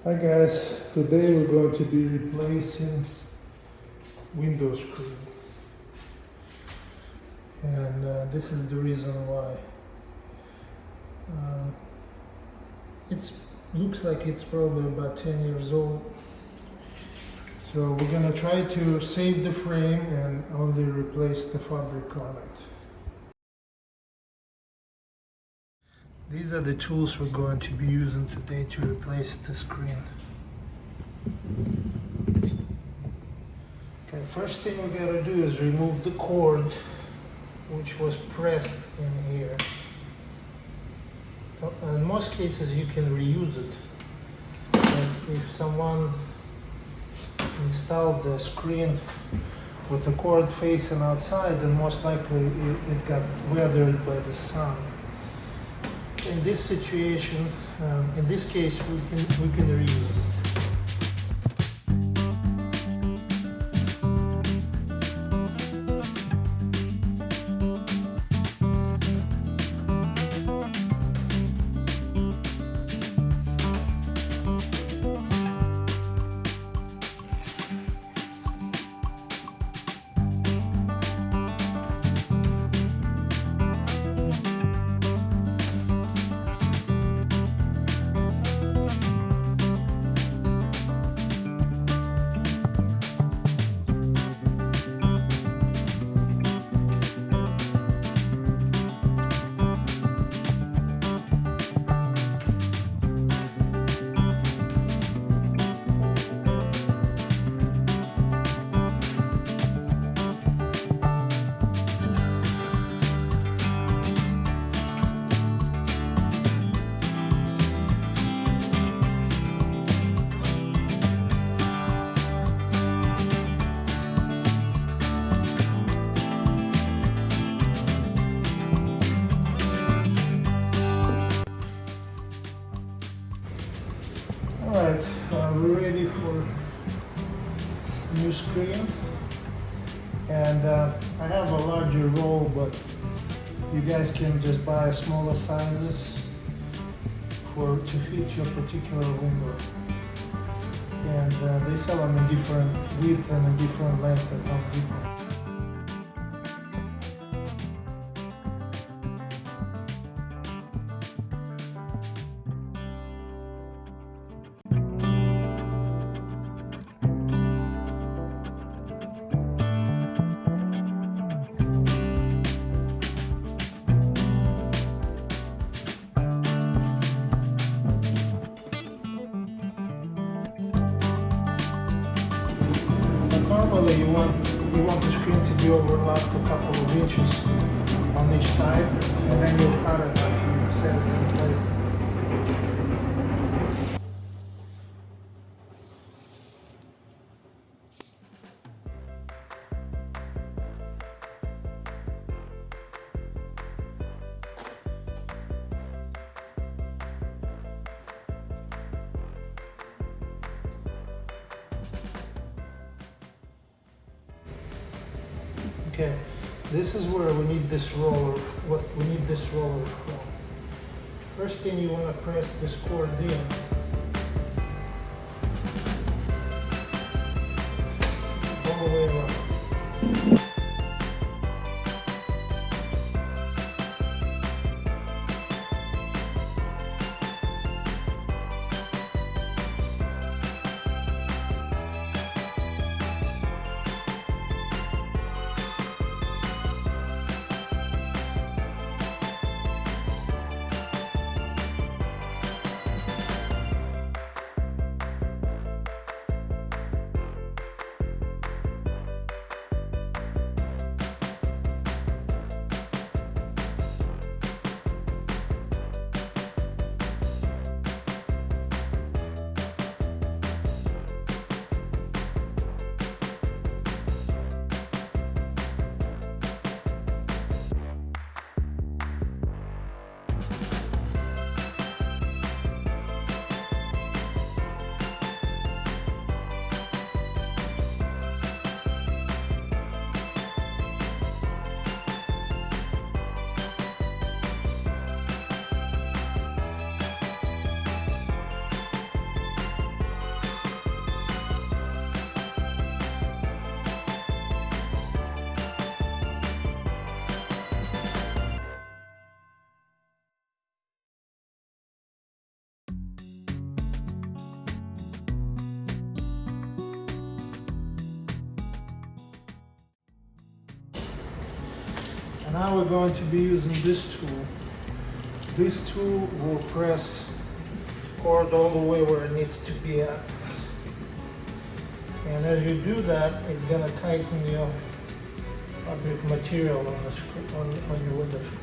Hi guys, today we're going to be replacing window screen, and this is the reason why. It looks like it's probably about 10 years old, so we're gonna try to save the frame and only replace the fabric on it. These are the tools we're going to be using today to replace the screen. Okay, first thing we gotta do is remove the cord which was pressed in here. In most cases you can reuse it. And if someone installed the screen with the cord facing outside, then most likely it got weathered by the sun. In this situation, in this case, we can reuse it. Alright, we're ready for new screen, and I have a larger roll, but you guys can just buy smaller sizes to fit your particular window, and they sell them in different width and in different length at Home Depot. Normally you want the screen to be overlapped a couple of inches on each side, and then you'll cut it after you set it in place. Okay, this is where we need this roller, from. First thing, you want to press this cord in. All the way around. now we're going to be using this tool. This tool will press cord all the way where it needs to be at. And as you do that, it's going to tighten your fabric material on the screen, on your window screen.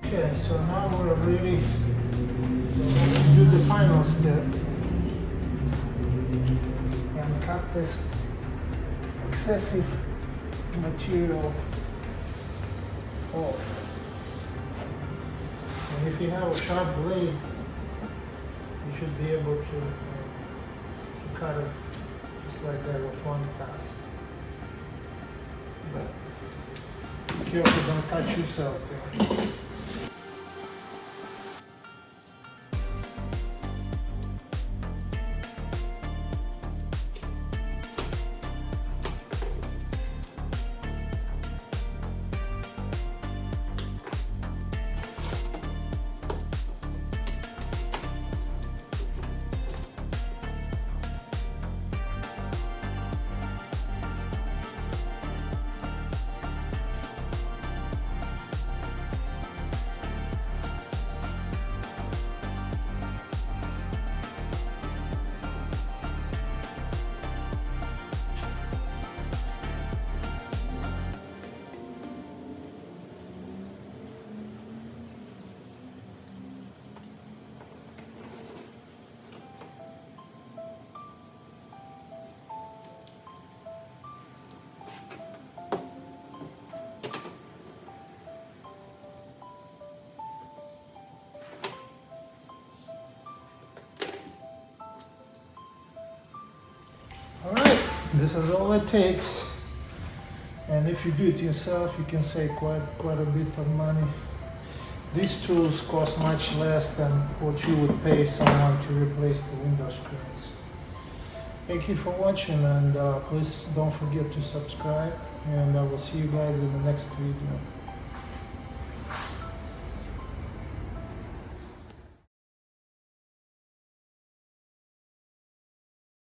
Okay, so now we're ready to do the final step and cut this excessive material off. And if you have a sharp blade, you should be able to cut it just like that with one pass. But be careful, don't touch yourself there. Alright, this is all it takes, and if you do it yourself you can save quite a bit of money. These tools cost much less than what you would pay someone to replace the window screens. Thank you for watching, and please don't forget to subscribe, and I will see you guys in the next video.